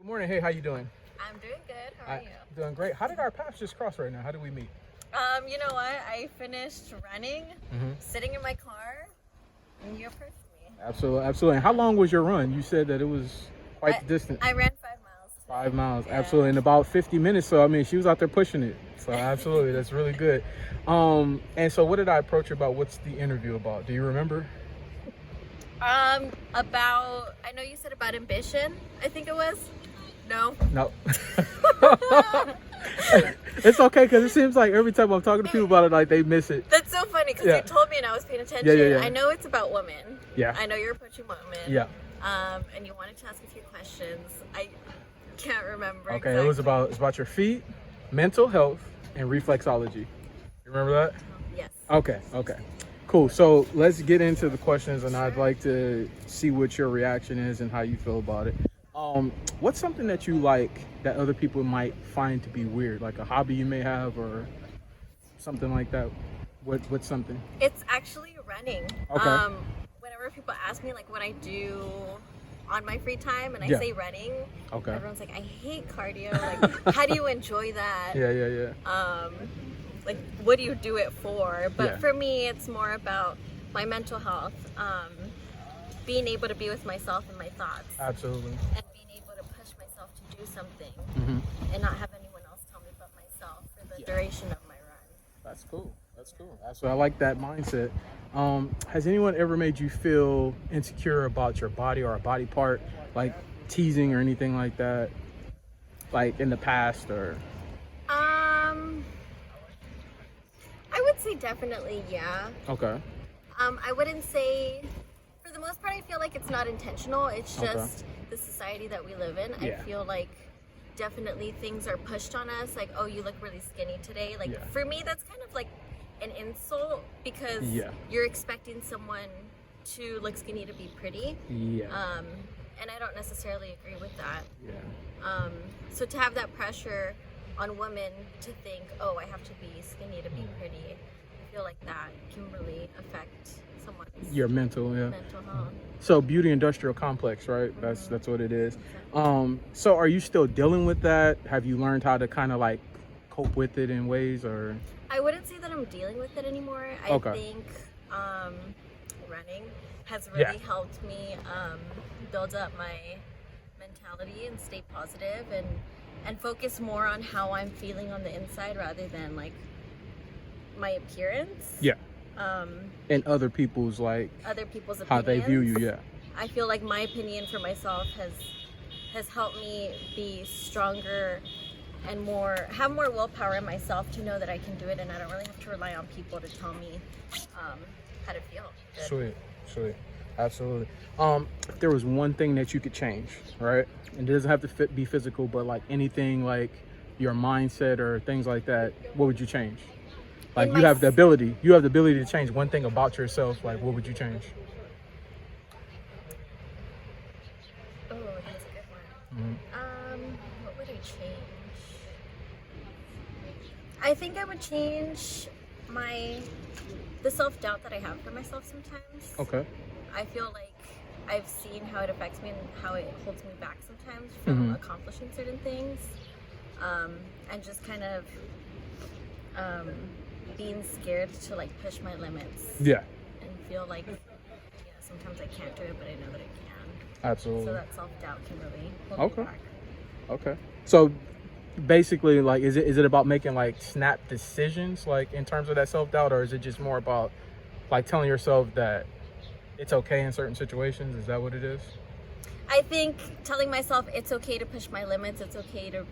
Morning. Hey, how you doing? I'm doing good. How are you? Doing great. How did our paths just cross right now? How did we meet? You know what? I finished running, sitting in my car, and you approached me. Absolutely, absolutely. And how long was your run? You said that it was quite the distance. I ran 5 miles. 5 miles, Yeah. absolutely, in about 50 minutes. So I mean, she was out there pushing it. So absolutely, that's really good. And so what did I approach you about? What's the interview about? Do you remember? I know you said about ambition, I think it was. No. No. It's okay because it seems like every time I'm talking to people about it, like they miss it. That's so funny because you told me and I was paying attention. Yeah. I know it's about women. Yeah. I know you're approaching women. Yeah. And you wanted to ask a few questions. I can't remember. Okay, exactly. it's about your feet, mental health, and reflexology. You remember that? Yes. Okay. Cool. So let's get into the questions, and I'd like to see what your reaction is and how you feel about it. What's something that you like that other people might find to be weird, like a hobby you may have or something like that? What's something? It's actually running. Okay. Whenever people ask me like what I do on my free time and I say running, Okay. everyone's like, I hate cardio. Like, how do you enjoy that? Yeah. Like, what do you do it for? But Yeah. for me, it's more about my mental health, being able to be with myself and my thoughts, Absolutely. and being able to push myself to do something and not have anyone else tell me but myself for the duration of my run. That's cool. So I like that mindset. Has anyone ever made you feel insecure about your body or a body part, like teasing or anything like that, like in the past or? I would say definitely, yeah. Okay. I wouldn't say, for the most part, I feel like it's not intentional. It's just the society that we live in. Yeah. I feel like definitely things are pushed on us. Like, oh, you look really skinny today. Like, for me, that's kind of like an insult because you're expecting someone to look skinny to be pretty. Yeah. And I don't necessarily agree with that. Yeah. So to have that pressure on women to think, oh, I have to be skinny to be pretty, I feel like that can really affect someone's Your mental health. So beauty industrial complex, right? That's what it is. So are you still dealing with that? Have you learned how to kind of like cope with it in ways or? I wouldn't say that I'm dealing with it anymore. I think running has really helped me build up my mentality and stay positive and focus more on how I'm feeling on the inside rather than like my appearance. Yeah. And other people's opinions. How they view you. Yeah. I feel like my opinion for myself has helped me be stronger and have more willpower in myself to know that I can do it, and I don't really have to rely on people to tell me how to feel. Good. Sweet. Absolutely. If there was one thing that you could change, right? And it doesn't have to be physical, but like anything like your mindset or things like that, what would you change? Like you have the ability to change one thing about yourself. Like what would you change? Oh, that's a good one. What would I change? I think I would change the self-doubt that I have for myself sometimes. Okay. I feel like I've seen how it affects me and how it holds me back sometimes from accomplishing certain things, and just kind of being scared to like push my limits. Yeah. And feel like sometimes I can't do it, but I know that I can. Absolutely. So that self-doubt can really hold me back. Okay. So basically, like, is it about making like snap decisions, like in terms of that self-doubt, or is it just more about like telling yourself that it's okay in certain situations? Is that what it is? I think telling myself it's okay to push my limits, it's okay to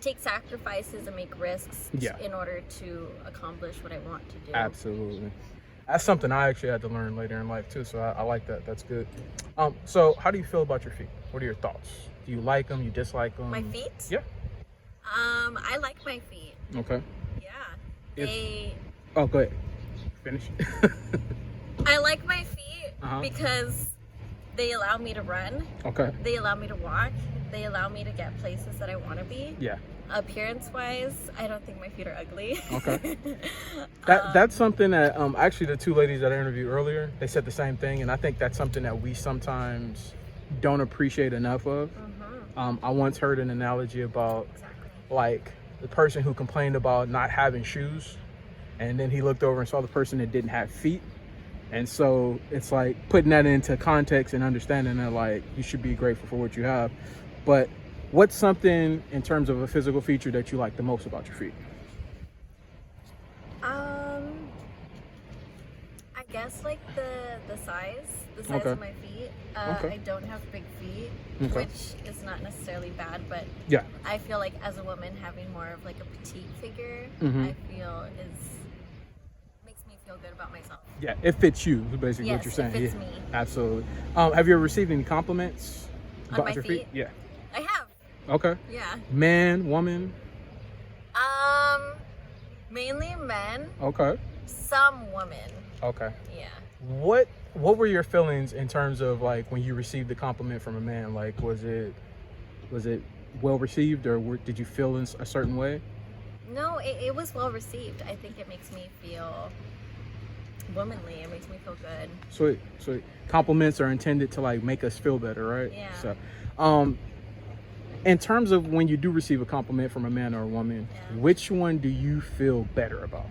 take sacrifices and make risks in order to accomplish what I want to do. Absolutely. That's something I actually had to learn later in life too, so I like that. That's good. So how do you feel about your feet? What are your thoughts? Do you like them? You dislike them? My feet? Yeah. I like my feet. Okay. Yeah. Oh, go ahead. Finish. I like my feet because they allow me to run. Okay. They allow me to walk. They allow me to get places that I want to be. Yeah. Appearance-wise, I don't think my feet are ugly. Okay. That's something that actually the two ladies that I interviewed earlier, they said the same thing, and I think that's something that we sometimes don't appreciate enough of. I once heard an analogy about like the person who complained about not having shoes, and then he looked over and saw the person that didn't have feet. And so it's like putting that into context and understanding that like you should be grateful for what you have. But what's something in terms of a physical feature that you like the most about your feet? I guess like the size Okay. of my feet. Okay. I don't have big feet, Okay. which is not necessarily bad, but Yeah. I feel like as a woman having more of like a petite figure, Mhm. I feel makes me feel good about myself. Yeah, it fits you, is basically what Yes, you're saying. it fits Yeah, me. absolutely. Have you ever received any compliments On about my your feet? Yeah. I have. Okay. Yeah. Man, woman. Mainly men, Okay. some women. Okay. Yeah. What were your feelings in terms of like when you received the compliment from a man? Like, was it well received, or did you feel in a certain way? No, it was well received. I think it makes me feel womanly. It makes me feel good. Sweet, sweet. Compliments are intended to like make us feel better, right? Yeah. So, in terms of when you do receive a compliment from a man or a woman, Yeah. which one do you feel better about?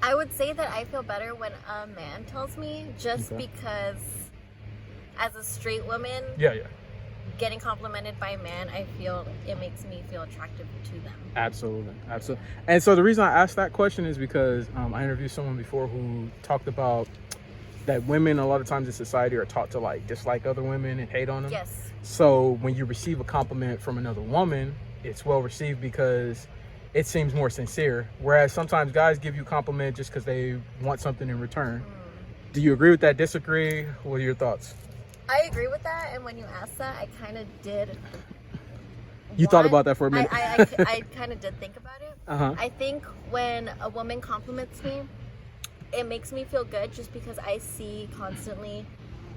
I would say that I feel better when a man tells me, just Okay. because as a straight woman, Yeah, yeah. getting complimented by a man, I feel it makes me feel attractive to them. Absolutely, absolutely. And so the reason I asked that question is because I interviewed someone before who talked about that women a lot of times in society are taught to like dislike other women and hate on them. Yes. So when you receive a compliment from another woman, it's well received because it seems more sincere. Whereas sometimes guys give you a compliment just because they want something in return. Do you agree with that? Disagree? What are your thoughts? I agree with that, and when you asked that, I kind of did. You thought about that for a minute? I kind of did think about it. Uh-huh. I think when a woman compliments me, it makes me feel good just because I see constantly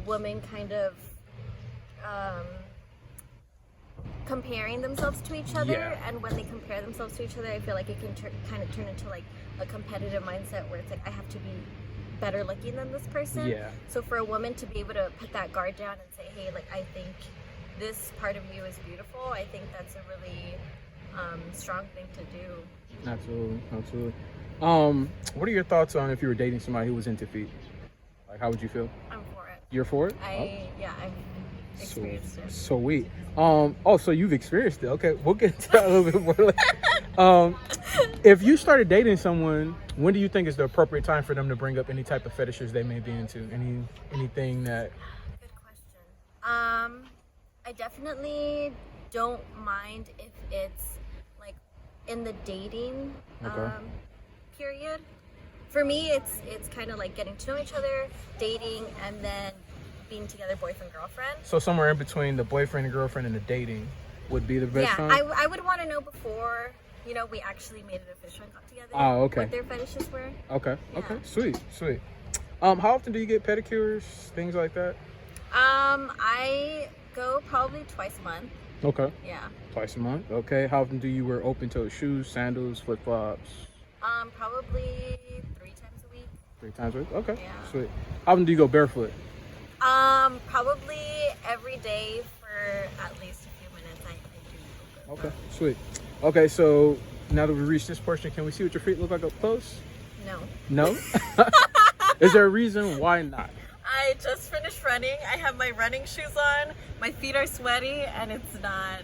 women kind of comparing themselves to each other. Yeah. And when they compare themselves to each other, I feel like it can kind of turn into like a competitive mindset where it's like I have to be better looking than this person. Yeah. So for a woman to be able to put that guard down and say, hey, like I think this part of you is beautiful, I think that's a really strong thing to do. Absolutely, absolutely. What are your thoughts on if you were dating somebody who was into feet? Like, how would you feel? I'm for it. You're for it? I've experienced it. Sweet. So you've experienced it. Okay, we'll get into that a little bit more later. If you started dating someone, when do you think is the appropriate time for them to bring up any type of fetishes they may be into? Anything that... Good question. I definitely don't mind if it's like in the dating Okay. period. For me, it's kind of like getting to know each other, dating, and then being together, boyfriend, girlfriend. So somewhere in between the boyfriend and girlfriend and the dating would be the best Yeah, time? I would want to know before, we actually made it official and got together. Oh, okay. What their fetishes were. Okay, Yeah. okay, sweet. How often do you get pedicures, things like that? I go probably twice a month. Okay. Yeah. Twice a month. Okay. How often do you wear open-toed shoes, sandals, flip-flops? Probably 3 times a week. 3 times a week? Okay. Yeah. Sweet. How often do you go barefoot? Probably every day for at least a few minutes. I do. Okay. Sweet. Okay, so now that we reached this portion, can we see what your feet look like up close? No. No? Is there a reason why not? I just finished running. I have my running shoes on. My feet are sweaty, and it's not.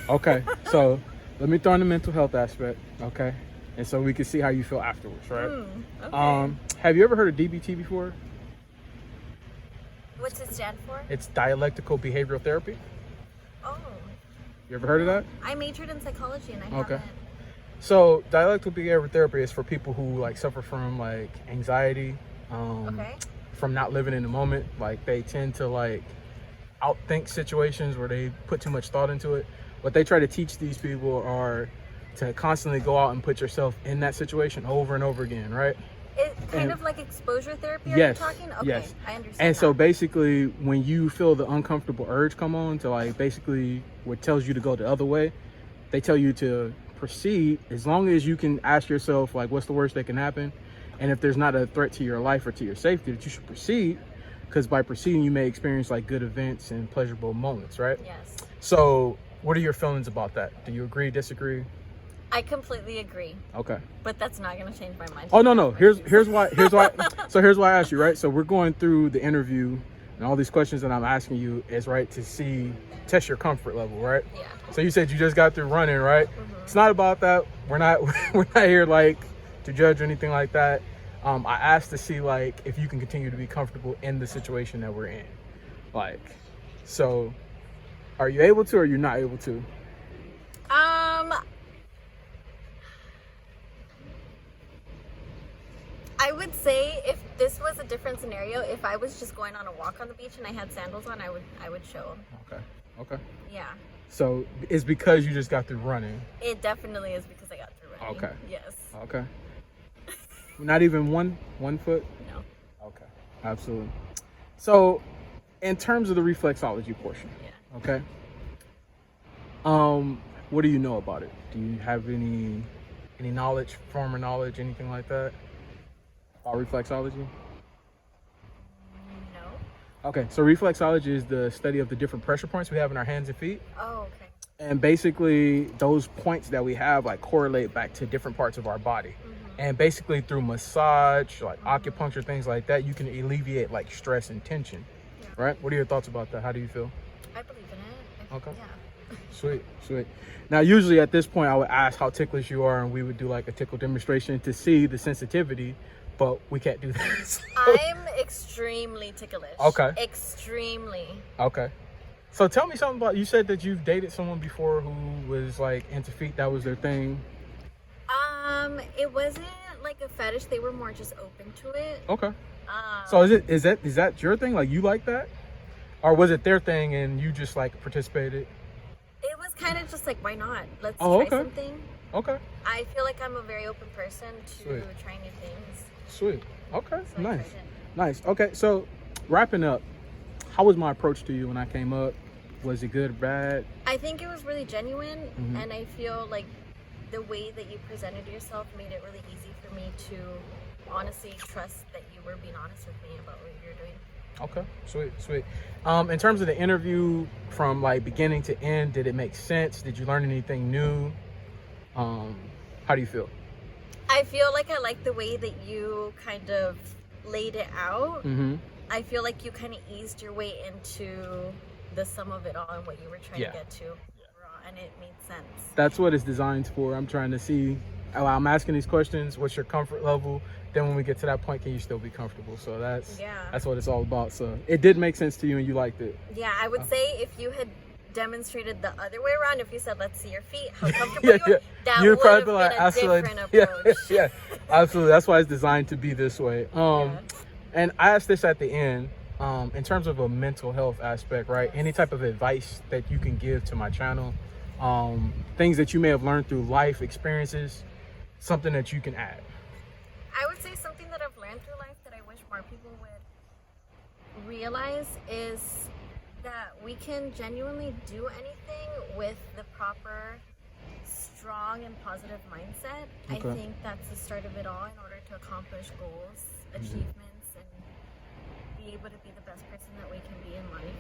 Okay. So let me throw in the mental health aspect, okay? And so we can see how you feel afterwards, right? Okay. Have you ever heard of DBT before? What's it stand for? It's Dialectical Behavioral Therapy. Oh. You ever heard of that? I majored in psychology, and I Okay. haven't. So dialectical behavioral therapy is for people who like suffer from like anxiety, Okay. from not living in the moment. Like they tend to like outthink situations where they put too much thought into it. What they try to teach these people are to constantly go out and put yourself in that situation over and over again, right? It kind And- of like exposure therapy. Yes, Are you talking? Okay, yes. I understand. And so that. basically when you feel the uncomfortable urge come on to like basically what tells you to go the other way, they tell you to proceed as long as you can ask yourself like what's the worst that can happen, And if there's not a threat to your life or to your safety, that you should proceed, because by proceeding, you may experience like good events and pleasurable moments, right? Yes. So what are your feelings about that? Do you agree, disagree? I completely agree. Okay. But that's not going to change my mind. Oh, no. Here's why. So here's why I asked you, right? So we're going through the interview, and all these questions that I'm asking you is, right, to test your comfort level, right? Yeah. So you said you just got through running, right? Mm-hmm. It's not about that. We're not here like to judge or anything like that. I asked to see like if you can continue to be comfortable in the situation that we're in. Like, so are you able to, or you're not able to? I would say if this was a different scenario, if I was just going on a walk on the beach and I had sandals on, I would show them. Okay. Yeah. So it's because you just got through running. It definitely is because I got through running. Okay. Yes. Okay. Not even one foot? No. Okay. Absolutely. So in terms of the reflexology portion, Yeah. okay. What do you know about it? Do you have any knowledge, former knowledge, anything like that about reflexology? No. Okay, so reflexology is the study of the different pressure points we have in our hands and feet. Oh, okay. And basically those points that we have like correlate back to different parts of our body. Mm-hmm. And basically through massage, like acupuncture, things like that, you can alleviate like stress and tension. Yeah. Right? What are your thoughts about that? How do you feel? I believe in it. Okay. Yeah. Sweet. Now, usually at this point, I would ask how ticklish you are, and we would do like a tickle demonstration to see the sensitivity, but we can't do that. So. I'm extremely ticklish. Okay. Extremely. Okay. So tell me something about, you said that you've dated someone before who was like into feet, that was their thing. It wasn't like a fetish. They were more just open to it. Okay. So is that your thing? Like you like that? Or was it their thing and you just like participated? It was kind of just like, why not? Let's Oh, try okay. something. Okay. I feel like I'm a very open person to Sweet. try new things. Sweet. Okay. So I Nice. tried it. Nice. Okay. So wrapping up, how was my approach to you when I came up? Was it good or bad? I think it was really genuine, Mm-hmm. and I feel like the way that you presented yourself made it really easy for me to honestly trust that you were being honest with me about what you're doing. Okay, sweet. In terms of the interview, from like beginning to end, did it make sense? Did you learn anything new? How do you feel? I feel like I like the way that you kind of laid it out. Mm-hmm. I feel like you kind of eased your way into the sum of it all and what you were trying to get to overall, and it made sense. That's what it's designed for. I'm trying to see, I'm asking these questions, what's your comfort level? Then when we get to that point, can you still be comfortable? So that's what it's all about. So it did make sense to you and you liked it. Yeah, I would say if you had demonstrated the other way around, if you said, let's see your feet, how comfortable you are, that You'd would probably have be been like, a absolutely. different approach. Yeah, absolutely. That's why it's designed to be this way. And I asked this at the end, in terms of a mental health aspect, right? Any type of advice that you can give to my channel, things that you may have learned through life experiences, something that you can add. I would say something that I've learned through life that I wish more people would realize is that we can genuinely do anything with the proper, strong, and positive mindset. Okay. I think that's the start of it all in order to accomplish goals, achievements, and be able to be the best person that we can be in life.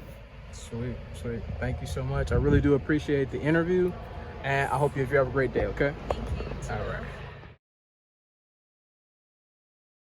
Sweet. Thank you so much. I really do appreciate the interview, and I hope you have a great day, okay? Thank you. All right.